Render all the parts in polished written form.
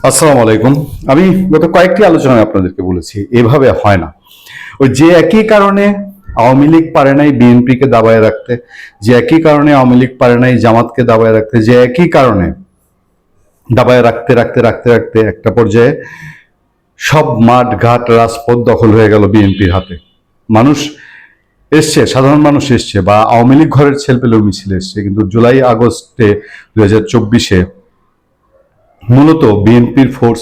আসসালামু আলাইকুম। আমি গত কয়েকটি আলোচনায় আপনাদেরকে বলেছি এভাবে হয় না। ওই যে একই কারণে আওয়ামী লীগ পারে নাই বিএনপিকে দাবায় রাখতে, যে একই কারণে আওয়ামী লীগ পারে নাই জামাতকে দাবায় রাখতে, যে একই কারণে দাবায় রাখতে রাখতে রাখতে রাখতে একটা পর্যায়ে সব মাঠ ঘাট রাজপথ দখল হয়ে গেল বিএনপির হাতে। মানুষ এসছে, সাধারণ মানুষ এসছে, বা আওয়ামী লীগ ঘরের ছেলেপেলেও মিছিল এসছে, কিন্তু জুলাই আগস্টে 2024-এ মূলত বিএনপির ফোর্স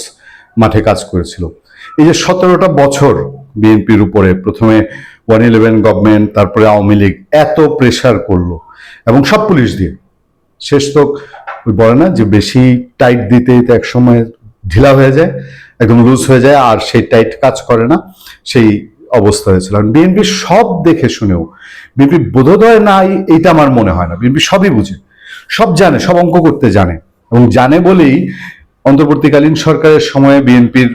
মাঠে কাজ করেছিল। এই যে 17টা বছর বিএনপির উপরে প্রথমে 111 গভর্নমেন্ট, তারপরে আওয়ামী লীগ এত প্রেশার করলো, এবং সব পুলিশ দিয়ে। শেষ তো ওই বলে না যে বেশি টাইট দিতেই তো একসময় ঢিলা হয়ে যায়, একদম লুজ হয়ে যায়, আর সেই টাইট কাজ করে না, সেই অবস্থা হয়েছিল। বিএনপি সব দেখে শুনেও বিএনপি বোধোদয় নাই এইটা আমার মনে হয় না। বিএনপি সবই বুঝে, সব জানে, সব অঙ্ক করতে জানে, এবং জানে বলেই অন্তর্বর্তীকালীন সরকারের সময়ে বিএনপির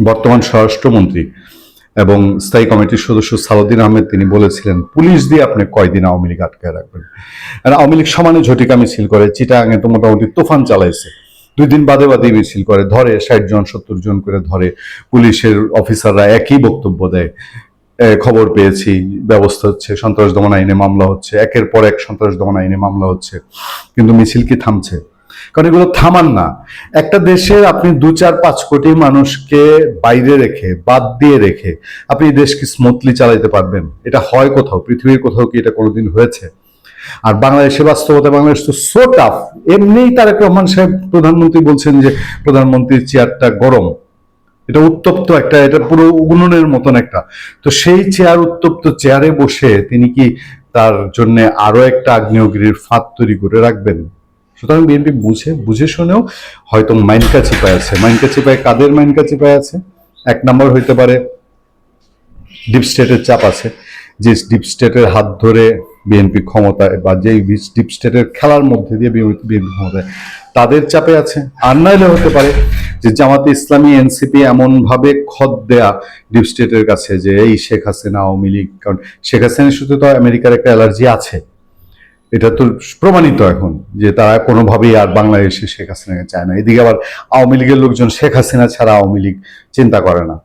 বর্তমান স্বরাষ্ট্রমন্ত্রী এবং স্থায়ী কমিটির সদস্য সালাউদ্দিন আহমেদ তিনি বলেছিলেন, পুলিশ দিয়ে আপনি কয়দিন আওয়ামী লীগ আটকায় রাখবেন। আর আওয়ামী লীগ সমানে ঝটিকা মিছিল করে, চিটাগাঙে তো মোটামুটি তুফান চালাইছে, 2 দিন বাদে বাদে মিছিল করে, ধরে 60 জন 70 জন করে ধরে। পুলিশের অফিসাররা একই বক্তব্য দেয়, খবর পেয়েছি, ব্যবস্থা হচ্ছে, সন্ত্রাস দমন আইনে মামলা হচ্ছে, একের পর এক সন্ত্রাস দমন আইনে মামলা হচ্ছে, কিন্তু মিছিল কি থামছে? কারণ এগুলো থামান না। একটা দেশের আপনি 2-4-5 কোটি মানুষকে বাইরে রেখে, বাদ দিয়ে রেখে আপনি এই দেশকে স্মুথলি চালাইতে পারবেন? এটা হয় কোথাও? পৃথিবীর কোথাও কি এটা কোনোদিন হয়েছে? আর বাংলাদেশের বাস্তবতা, বাংলাদেশ তো সো টাফ। এমনিই তারেক রহমান সাহেব প্রধানমন্ত্রী বলছেন যে প্রধানমন্ত্রীর চেয়ারটা গরম, এটা উত্তপ্ত একটা, এটা পুরো উনুনের মতন একটা। তো সেই চেয়ার, উত্তপ্ত চেয়ারে বসে তিনি কি তার জন্য আরো একটা আগ্নেয়গিরির ফাঁদ তৈরি করে রাখবেন? সুতরাং বিএনপি বুঝে বুঝে শুনেও হয়তো মাইনকা চিপায় আছে। মাইনকা চিপায় কাদের মাইনকা চিপায় আছে? 1 নম্বর হইতে পারে ডিপ স্টেটের চাপ আছে, যে ডিপ স্টেটের হাত ধরে বিএনপি ক্ষমতায়, বা যেই ডিপ স্টেটের খেলার মধ্যে দিয়ে বিএনপি ক্ষমতায়, তাদের চাপে আছে। আর নাইলে হতে পারে যে জামাতে ইসলামী, এনসিপি এমন ভাবে খত দেয়া ডিপ স্টেটের কাছে যে এই শেখ হাসিনা, আওয়ামী লীগ, কারণ শেখ হাসিনার শুধু তো আমেরিকার একটা অ্যালার্জি আছে, এটা তো প্রমাণিত এখন, যে তারা কোনোভাবেই আর বাংলাদেশে শেখ হাসিনাকে চায় না। এদিকে আবার আওয়ামী লীগের লোকজন শেখ হাসিনা ছাড়া আওয়ামী লীগ চিন্তা করে না।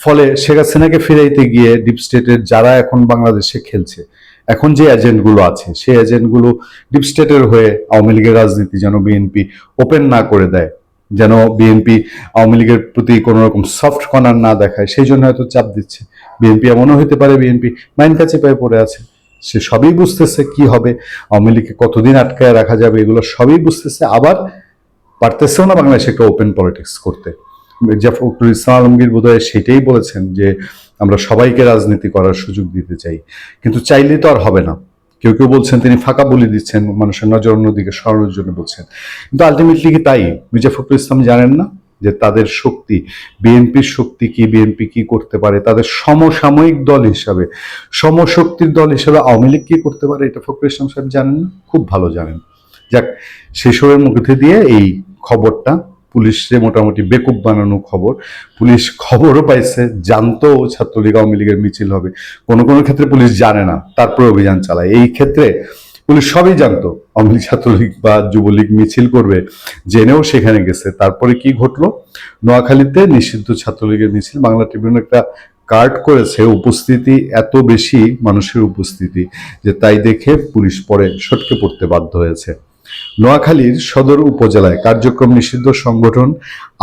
ফলে শেখ হাসিনাকে ফিরাইতে গিয়ে ডিপ স্টেটের যারা এখন বাংলাদেশে খেলছে, এখন যে এজেন্টগুলো আছে, সেই এজেন্টগুলো ডিপ স্টেটের হয়ে আওয়ামী লীগের রাজনীতি যেন বিএনপি ওপেন না করে দেয়, যেন বিএনপি আওয়ামী লীগের প্রতি কোনো রকম সফট কর্নার না দেখায়, সেই জন্য হয়তো চাপ দিচ্ছে। বিএনপি এমনও হতে পারে বিএনপি মাইন কাছে পায়ে পড়ে আছে, সে সবই বুঝতেছে কি হবে, আওয়ামী লীগকে কতদিন আটকায় রাখা যাবে, এগুলো সবই বুঝতেছে। আবার পারতেছেও না বাংলাদেশে একটা ওপেন পলিটিক্স করতে। মির্জা ফখরুল ইসলাম আলমগীর বোধহয় সেটাই বলেছেন যে আমরা সবাইকে রাজনীতি করার সুযোগ দিতে চাই, কিন্তু চাইলেই তো আর হবে না। কেউ কেউ বলছেন তিনি ফাঁকা বলে দিচ্ছেন, মানুষের নজর অন্যদিকে সরানোর জন্য বলছেন, কিন্তু আলটিমেটলি কি তাই? মির্জা ফখরুল ইসলাম জানেন না যে তাদের শক্তি, বিএনপির শক্তি কি, বিএনপি কি করতে পারে, তাদের সমসাময়িক দল হিসাবে, সমশক্তির দল হিসাবে আওয়ামী লীগ কি করতে পারে? এটা ফখরুল ইসলাম সাহেব জানেন না? খুব ভালো জানেন। যাক, শেষরের মধ্যে দিয়ে এই খবরটা, পুলিশে মোটামুটি বেকুব বানানো খবর, পুলিশ খবরও পাইছে, জানতো ছাত্রলীগ আওয়ামী লীগের মিছিল হবে, কোনো কোনো ক্ষেত্রে পুলিশ জানে না, তারপরে অভিযান চালায়। এই ক্ষেত্রে পুলিশ সবই জানতো আওয়ামী লীগ, ছাত্রলীগ বা যুবলীগ মিছিল করবে, জেনেও সেখানে গেছে। তারপরে কি ঘটলো? নোয়াখালীতে নিষিদ্ধ ছাত্রলীগের মিছিল, বাংলা ট্রিবিউন একটা কার্ড করেছে, উপস্থিতি এত বেশি, মানুষের উপস্থিতি, যে তাই দেখে পুলিশ পরে সটকে পড়তে বাধ্য হয়েছে। নোয়াখালীর সদর উপজেলায় কার্যক্রম নিষিদ্ধ সংগঠন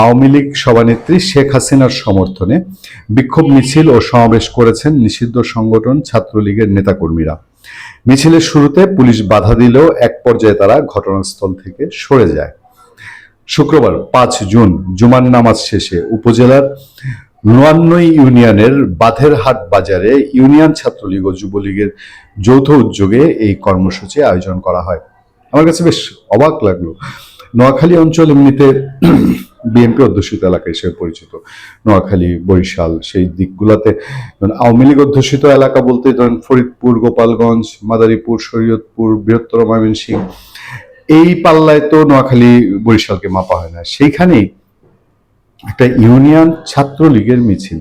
আওয়ামী লীগ সভানেত্রী শেখ হাসিনার সমর্থনে বিক্ষোভ মিছিল ও সমাবেশ করেছেন নিষিদ্ধ সংগঠন ছাত্রলীগের নেতাকর্মীরা। মিছিলের শুরুতে পুলিশ বাধা দিলেও এক পর্যায়ে তারা ঘটনাস্থল থেকে সরে যায়। শুক্রবার 5 জুন জুমার নামাজ শেষে উপজেলার নোয়ান্নই ইউনিয়নের বাধেরহাট বাজারে ইউনিয়ন ছাত্রলীগ ও যুবলীগের যৌথ উদ্যোগে এই কর্মসূচি আয়োজন করা হয়। আমার কাছে বেশ অবাক লাগলো। নোয়াখালী অঞ্চল এমনিতে বিএনপি অধ্যুষিত এলাকা হিসেবে পরিচিত, নোয়াখালী, বরিশাল, সেই দিকগুলাতে আওয়ামী লীগ অধ্যুষিত এলাকা বলতে ধরেন ফরিদপুর, গোপালগঞ্জ, মাদারীপুর, শরীয়তপুর, বৃহত্তর ময়মনসিংহ, এই পাল্লায় তো নোয়াখালী বরিশালকে মাপা হয় না। সেইখানেই একটা ইউনিয়ন ছাত্রলীগের মিছিল,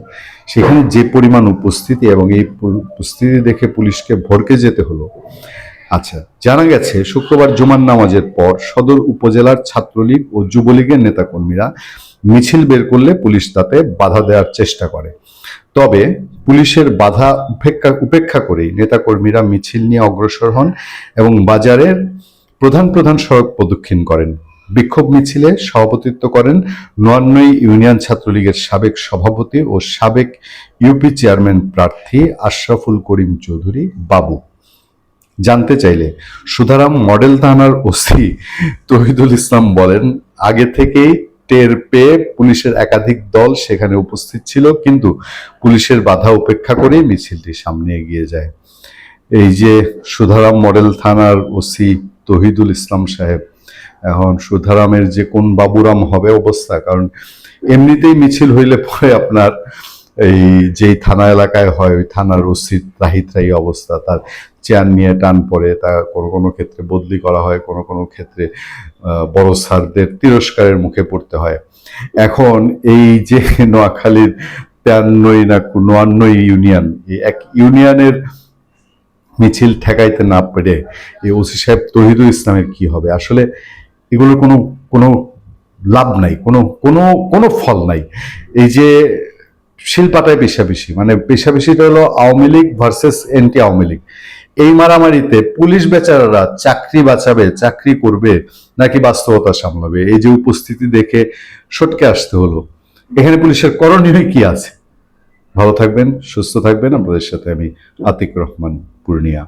সেখানে যে পরিমাণ উপস্থিতি, এবং এই উপস্থিতি দেখে পুলিশকে ভড়কে যেতে হলো, আচ্ছা, জানা গেছে শুক্রবার জুমার নামাজের পর সদর উপজেলার ছাত্রলীগ ও যুবলীগের নেতাকর্মীরা মিছিল বের করলে পুলিশ তাতে বাধা দেওয়ার চেষ্টা করে। তবে পুলিশের বাধা উপেক্ষা করেই নেতাকর্মীরা মিছিল নিয়ে অগ্রসর হন এবং বাজারের প্রধান প্রধান সড়ক প্রদক্ষিণ করেন। বিক্ষোভ মিছিলে সভাপতিত্ব করেন নোয়ান্নই ইউনিয়ন ছাত্রলীগের সাবেক সভাপতি ও সাবেক ইউপি চেয়ারম্যান প্রার্থী আশরাফুল করিম চৌধুরী বাবু। জানতে চাইলে সুধারাম মডেল থানার ওসি তহিদুল ইসলাম বলেন, আগে থেকেই টের পেয়ে পুলিশের একাধিক দল সেখানে উপস্থিত ছিল, কিন্তু পুলিশের বাধা উপেক্ষা করে মিছিলটি সামনে এগিয়ে যায়। এই যে সুধারাম মডেল থানার ওসি তহিদুল ইসলাম সাহেব, এখন সুধারামের যে কোন বাবুরাম হবে অবস্থা, কারণ এমনিতেই মিছিল হইলে পরে আপনার এই যেই থানা এলাকায় হয় ওই থানার ওসি ত্রাহি অবস্থা, তার চেয়ার নিয়ে টান পড়ে, তা কোনো কোনো ক্ষেত্রে বদলি করা হয়, কোনো কোনো ক্ষেত্রে বড় স্যারদের তিরস্কারের মুখে পড়তে হয়। এখন এই যে নোয়াখালীর 93 না 94 ইউনিয়ন, এই এক ইউনিয়নের মিছিল ঠেকাইতে না পেরে এই ওসি সাহেব তহিদুল ইসলামের কি হবে? আসলে এগুলোর কোনো কোনো লাভ নাই, কোনো কোনো কোনো ফল নাই। এই যে শিলপাটায় পেশাবেশি, মানে পেশাবেশিটা হলো আওয়ামী লীগ ভার্সেস এন্টি আওয়ামী লীগ। এই মারামারিতে পুলিশ বেচারারা চাকরি বাঁচাবে, চাকরি করবে, নাকি বাস্তবতা সামলাবে? এই যে উপস্থিতি দেখে সটকে আসতে হলো। এখানে পুলিশের করণীয় কি আছে? ভালো থাকবেন, সুস্থ থাকবেন। আপনাদের সাথে আমি আতিক রহমান, পূর্ণিয়া।